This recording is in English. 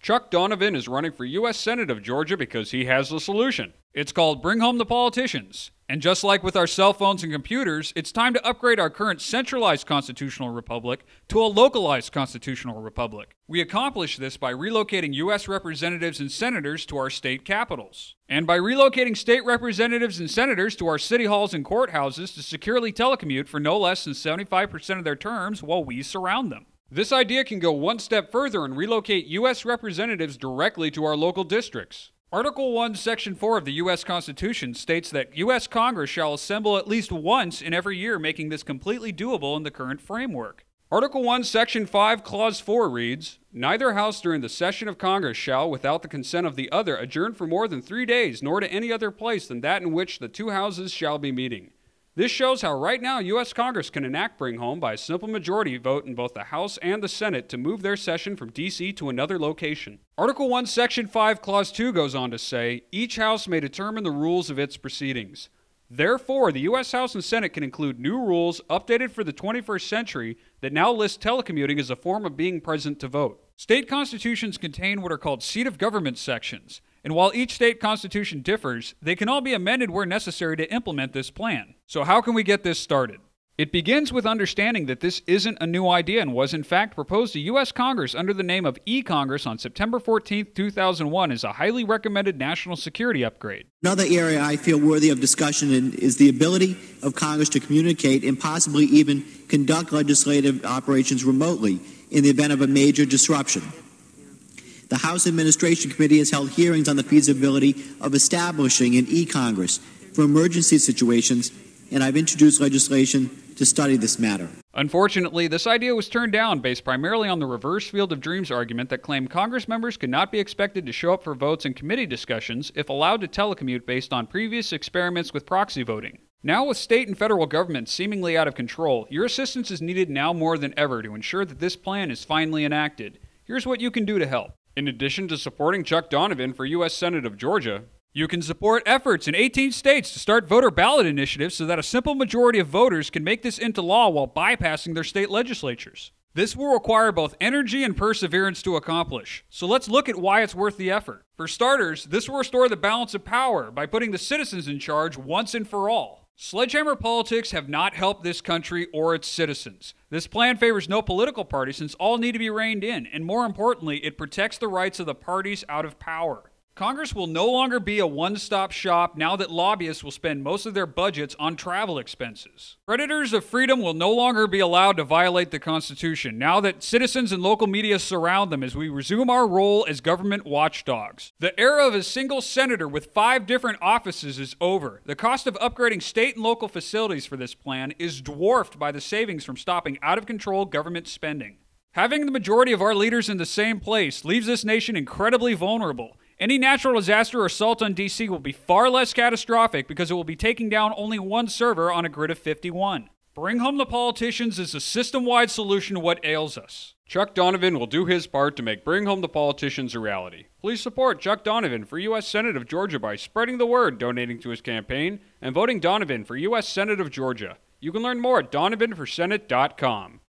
Chuck Donovan is running for U.S. Senate of Georgia because he has the solution. It's called Bring Home the Politicians. And just like with our cell phones and computers, it's time to upgrade our current centralized constitutional republic to a localized constitutional republic. We accomplish this by relocating U.S. representatives and senators to our state capitals, and by relocating state representatives and senators to our city halls and courthouses to securely telecommute for no less than 75% of their terms while we surround them. This idea can go one step further and relocate U.S. representatives directly to our local districts. Article 1, Section 4 of the U.S. Constitution states that U.S. Congress shall assemble at least once in every year, making this completely doable in the current framework. Article 1, Section 5, Clause 4 reads, "Neither House during the session of Congress shall, without the consent of the other, adjourn for more than 3 days, nor to any other place than that in which the two houses shall be meeting." This shows how right now U.S. Congress can enact Bring Home by a simple majority vote in both the House and the Senate to move their session from D.C. to another location. Article 1, Section 5, Clause 2 goes on to say, "Each House may determine the rules of its proceedings." Therefore, the U.S. House and Senate can include new rules updated for the 21st century that now list telecommuting as a form of being present to vote. State constitutions contain what are called seat of government sections, and while each state constitution differs, they can all be amended where necessary to implement this plan. So how can we get this started? It begins with understanding that this isn't a new idea and was in fact proposed to U.S. Congress under the name of e-Congress on September 14, 2001 as a highly recommended national security upgrade. Another area I feel worthy of discussion is the ability of Congress to communicate and possibly even conduct legislative operations remotely in the event of a major disruption. The House Administration Committee has held hearings on the feasibility of establishing an e-Congress for emergency situations, and I've introduced legislation to study this matter. Unfortunately, this idea was turned down based primarily on the reverse field of dreams argument that claimed Congress members could not be expected to show up for votes and committee discussions if allowed to telecommute based on previous experiments with proxy voting. Now with state and federal governments seemingly out of control, your assistance is needed now more than ever to ensure that this plan is finally enacted. Here's what you can do to help. In addition to supporting Chuck Donovan for U.S. Senate of Georgia, you can support efforts in 18 states to start voter ballot initiatives so that a simple majority of voters can make this into law while bypassing their state legislatures. This will require both energy and perseverance to accomplish, so let's look at why it's worth the effort. For starters, this will restore the balance of power by putting the citizens in charge once and for all. Sledgehammer politics have not helped this country or its citizens. This plan favors no political party since all need to be reined in, and more importantly, it protects the rights of the parties out of power. Congress will no longer be a one-stop shop now that lobbyists will spend most of their budgets on travel expenses. Predators of freedom will no longer be allowed to violate the Constitution now that citizens and local media surround them as we resume our role as government watchdogs. The era of a single senator with 5 different offices is over. The cost of upgrading state and local facilities for this plan is dwarfed by the savings from stopping out-of-control government spending. Having the majority of our leaders in the same place leaves this nation incredibly vulnerable. Any natural disaster or assault on D.C. will be far less catastrophic because it will be taking down only one server on a grid of 51. Bring Home the Politicians is a system-wide solution to what ails us. Chuck Donovan will do his part to make Bring Home the Politicians a reality. Please support Chuck Donovan for U.S. Senate of Georgia by spreading the word, donating to his campaign, and voting Donovan for U.S. Senate of Georgia. You can learn more at donovanforsenate.com.